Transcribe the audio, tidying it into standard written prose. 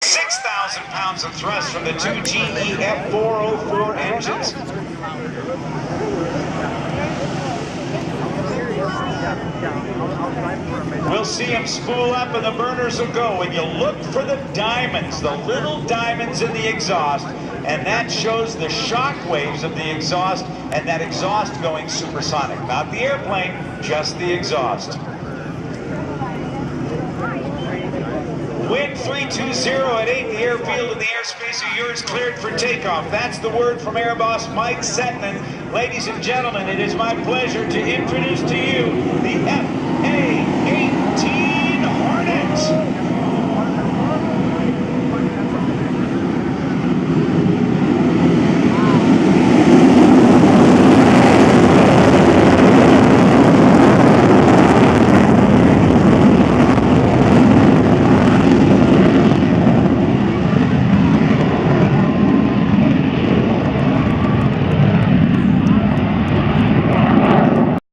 6,000 pounds of thrust from the two GE F-404 engines. We'll see them spool up and the burners will go, and you look for the diamonds, the little diamonds in the exhaust, and that shows the shock waves of the exhaust, and that exhaust going supersonic. Not the airplane, just the exhaust. Wind 320 at 8, the airfield and the airspace of yours cleared for takeoff. That's the word from Air Boss Mike Setman. Ladies and gentlemen, it is my pleasure to introduce to you the F-18.